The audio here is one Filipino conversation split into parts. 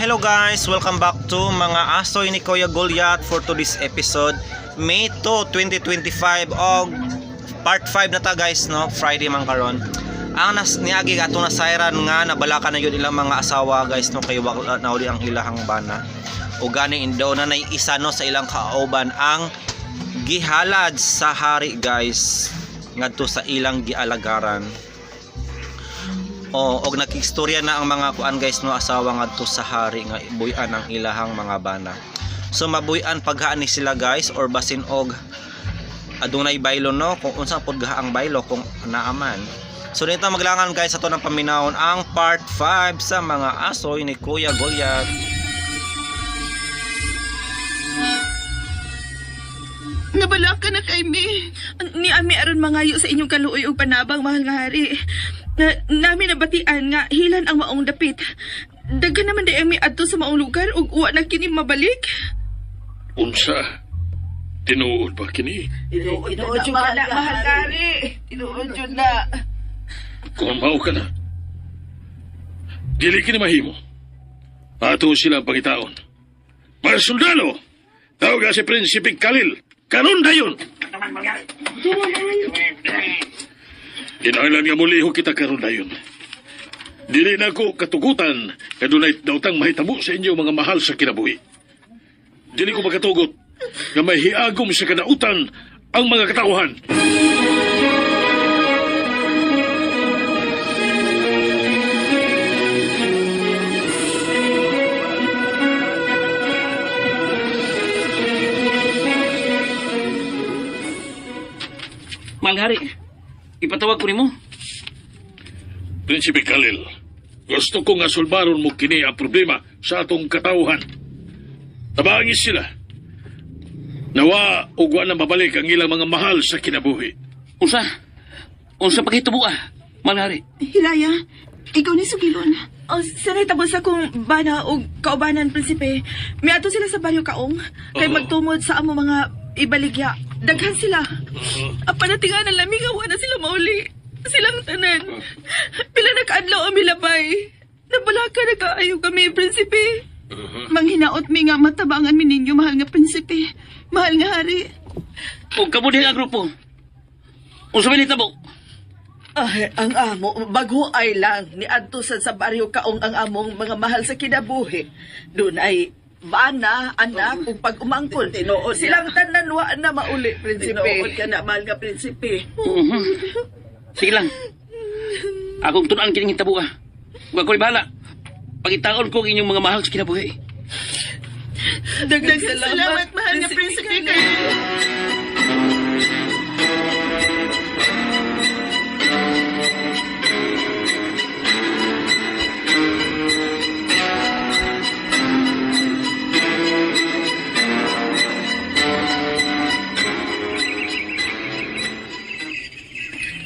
Hello guys! Welcome back to mga asoy ni Kuya Goliath for today's episode May 2, 2025 og part 5 na ta guys, no? Friday man karon. Ang niagi atong nasayran nga nabalakan na yun ilang mga asawa guys, no? Kay wala na uli ang ilahang bana. O gani indo na isa no sa ilang kaauban ang gihalad sa hari guys ngadto sa ilang gialagaran. Og nakikstorya na ang mga kuan guys, no, asawa ngadto sa hari nga buy-an ang ilahang mga bana. So mabuy-an paghaan ni sila guys or basin og adunay baylo, no, kung unsa pod gahaang baylo kung naaman. So dito maglangan guys ato ng paminawon ang part 5 sa mga asoy ni Kuya Goliath. Nabala ka na kay Mi. Ni Ami aron mangayo sa inyong kaluoy ug panabang, mahal nga hari. Nami nabatian nga hilan ang maong dapit. Daghan naman di Ami adto sa maong lugar ug uwa na kini mabalik. Unsa? Tinuod ba kini? Tinuod jud na, mahal nga hari. Tinuod jud na. Kung mao ka na, dili kini mahimo. Ato sila pangitaon. Mga sundalo, tawag si Prinsipe Khalil. Karon dayon. Kinahanglan nga muliho kita karon dayon. Dili na ko katugutan kadunay daotang mahitabo sa inyo mga mahal sa kinabuhi. Dili ko makatugot nga may hiagom sa kadautan ang mga katauhan. Malhari, ipatawag ko nimo. Prinsipe Khalil, gusto ko nga sulbaron mo kini ang problema sa atong katauhan. Tabangis sila. Nawa ugwa na mabalik ang ilang mga mahal sa kinabuhi. Unsa paghitubuha, Malhari? Hilaya, ikaw ni sugilon. Sanay tabos akong bana o kaubanan, Prinsipe. May ato sila sa baryo kaong. Kay magtumod sa amo mga ibaligya. Daghan sila. Apanatingan ang lamigawa na sila mauli. Silang tanan. Pila nakaadlaw ang milabay. Nabalaka na kaayo kami, Prinsipe. Manghinaot mi nga matabangan mi ninyo, mahal nga Prinsipe. Mahal nga hari. Huwag ka mo din ang grupo. Unsa ba nitabo? Ay, ang amo, bago ay lang ni Adtusan sa baryo kaong ang among mga mahal sa kinabuhi. Doon ay bana, anak, ug pag-umangkol. Tinuod Silang tananwa na mauli, Prinsipe. Tinuod ka na, mahal nga Prinsipe. Sige lang. Akong tunan kining hitabuha. Huwag ko bahala. Pagitaon ko ang inyong mga mahal sa kinabuhi. Dagdag salamat, mahal nga Prinsipe.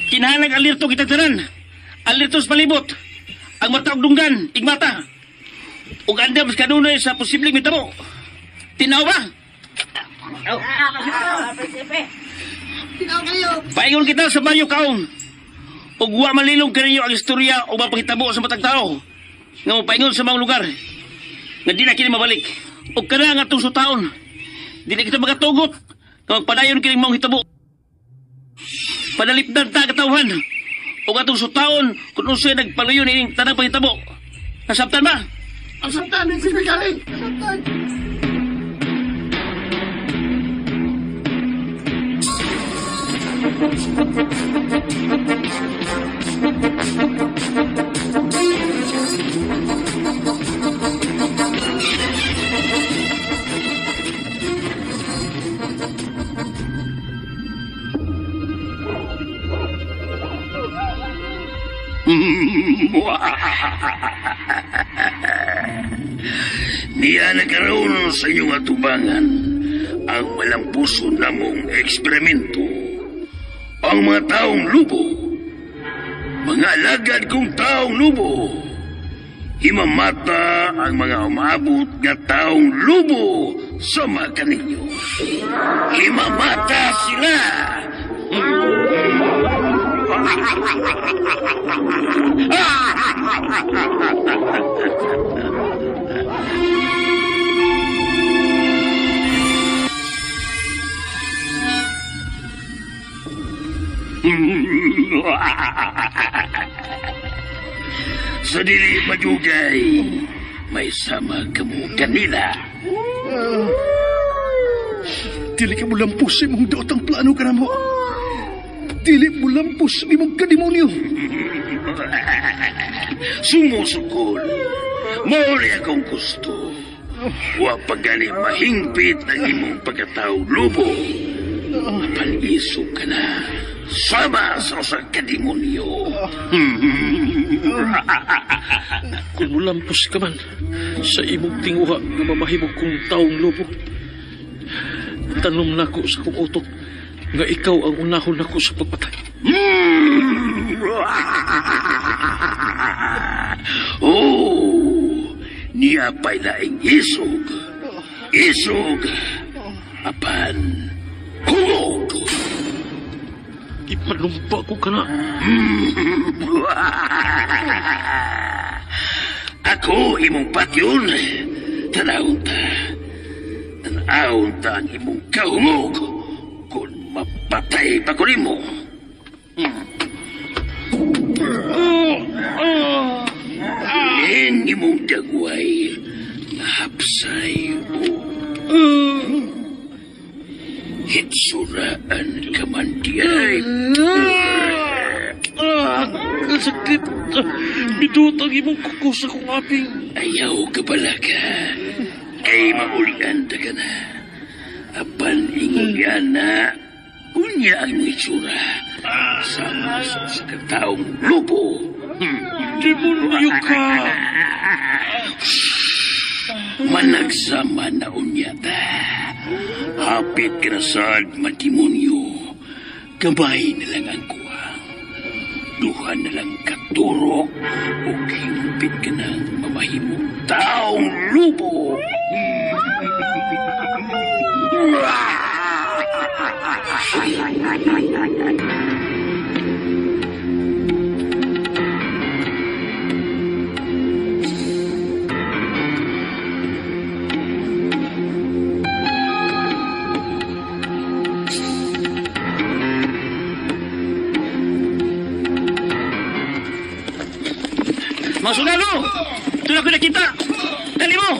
Kinahanglan alirto kitang tanan. Alirto sa palibot. Ang mata og dunggan, igmata. Ug andam sa kanunay sa posibleng mitabo. Tinaw ba? Paingon kita sa baryo kaong. Ug wa malilong kaninyo ang istorya o mapakitabo sa matang tao. Nga mo paingon sa mga lugar. Nga di na kini mabalik. Ug kana nga itong taon. Di na kita magatugot. Nga magpadayon kining mga hitabo. Padalipdan ta katawhan. O katong sutaon kung unsay nagpaluyon ining tanang panghitabo. Nasabtan ba? Ang santan ng Prinsipe Niya nagkaroon sa inyong atubangan ang walang puso namong eksperimento. Ang mga taong lubo, mga alagad kong taong lubo, himamata ang mga umabot nga taong lubo sa mga kaninyo. Himamata sila! Sa dili madugay, may sama kamo kanila. Dili ka mo lampos sa imong daotang plano ka na mo. Dili mo lampos sa imong kademonyo. Sumusukol. Mauli akong gusto. Wa pa gani mahingpit ang imong pagkatao lubo. Pag-iso ka na. Sama sa usang kademonyo. Kung mo lampos ka man sa imong tinguha na mamahimog kong taong lobo, tanom na ko sa kong utok nga ikaw ang unahon na ko sa pagpatay. Oh, niya pa'y laing isog. Isog. Apan, hulog. Ipanumpa ko ka na. Ako imong patyon. Tanawon ta. Tanawon ta ang imong kahungog. Kung mapatay pa ko nimo. Ang imong dagway. Hapsay mo. Hitsuraan ka man diay. Kasakit. Bidutang imong kuko sa kong aping. Ayaw ka pala ka. Ay maulian ta ka na. Apan ingon yan na. Unya ang mga itsura. Sama sa kataong lupo. Demonyo ka. Managsama na unya ta. Hapit ka na sa matimonyo. Gabay na lang ang kuwang. Duha na lang katurok. O himpit ka ng mamahimong taong lupo. Mga sundalo! Ito na ko nakita! Dali mo!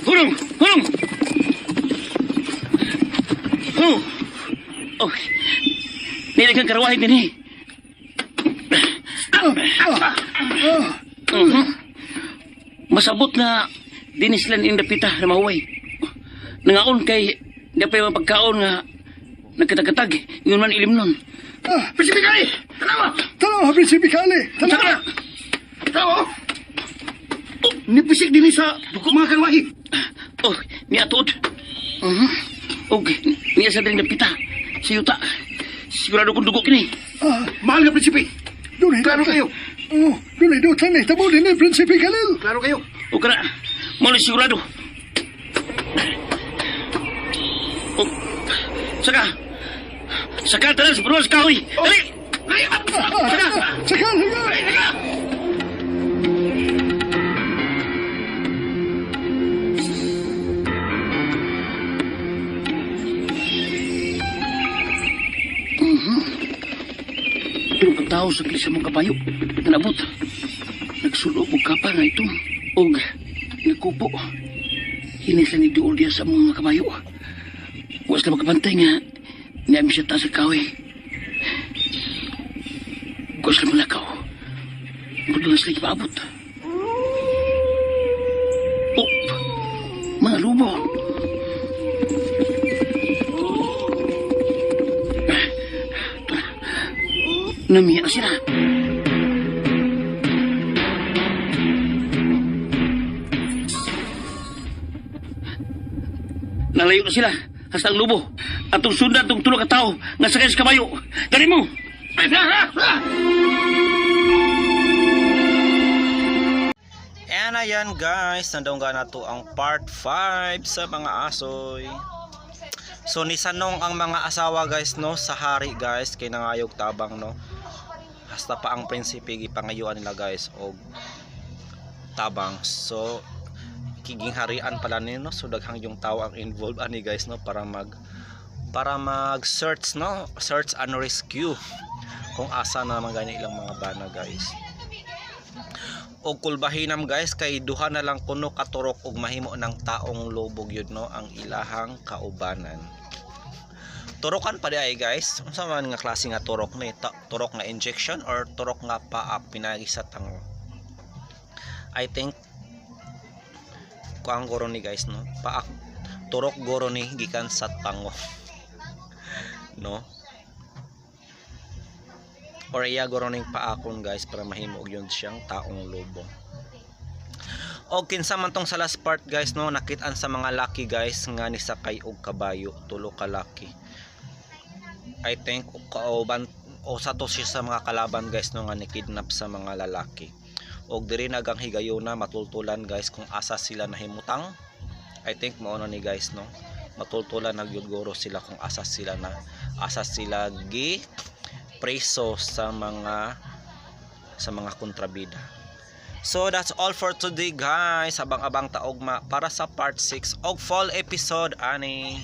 Hulong! Hulong! Oh! Oh! Nilagang karawahin din eh. Masabot na dinis lang yung dapita na mahuway. Nangaon kay di pa yung pagkaon nga nagkatag-katag. Yun man ilim nun. Prinsipe Kali! Tanawa! Tanawa, Prinsipe Kali. Tanawa! Tanawa! Nipisik din sa buko mga karwahi. Oh, niya tuod. Okay, niya sa din dapita. Si Yuta. Sigurado kong dugo kini. Mahal na prinsipe. Dunay, Klaro kayo. Oh, dunay dutang na. Tamo din ni Prinsipe Khalil. Klaro kayo. O kana, mali sigurado. Oh, saka. Saka tanan sa puno sa kahoy. Dali! Saka! Sakal, Pero pagtao sa klisa mong kapayo, nanabot. Nagsulo mo kapa na ito. Og, nagkupo. Hinis lang ito diya sa mga kapayo. Huwag sila magkapantay nga, niyami siya taas sa kahoy. Huwag sila malakaw. Madulas sila ipaabot. Oh, mga lubo. Namiya na sila. Nalayo na sila. Hasta ang lubo. At ang sundan itong tulog at tao nga sakay sa kabayo. Dali mo! And ayan guys, nandaungga na to ang part 5 sa mga asoy. So nisanong ang mga asawa guys no sa hari guys kay nangayog tabang no. Hasta pa ang prinsipe gipangayuan nila guys og tabang. So kiging harian pala ni no so daghang yung tao ang involved ani guys no para para mag-search, no, search and rescue kung asa na naman gani ilang mga bana guys. Og kulbahinam guys kay duha na lang kuno katurok og mahimo ng taong lubog yun, no, ang ilahang kaubanan. Turokan pa di ay guys, unsa man nga klase nga turok ni, turok nga injection or turok nga paak pinagi sa tango. I think kuang goro ni guys, no, paak turok goro ni gikan sa tango no, or iya goro ning paakon guys para mahimo og yun siyang taong lobo. Og kinsa man tong sa last part guys, no, nakitaan sa mga laki guys nga ni sakay og kabayo, tulo ka laki. I think kauban o sa to siya sa mga kalaban guys, no, nga nikidnap sa mga lalaki. Og diri nagang higayuna matultulan guys kung asa sila nahimutang. I think mao na ni guys, no, matultulan nagyuguro sila kung asa sila gi preso sa mga kontrabida. So that's all for today guys. Abang-abang taogma para sa part 6 og fall episode ani.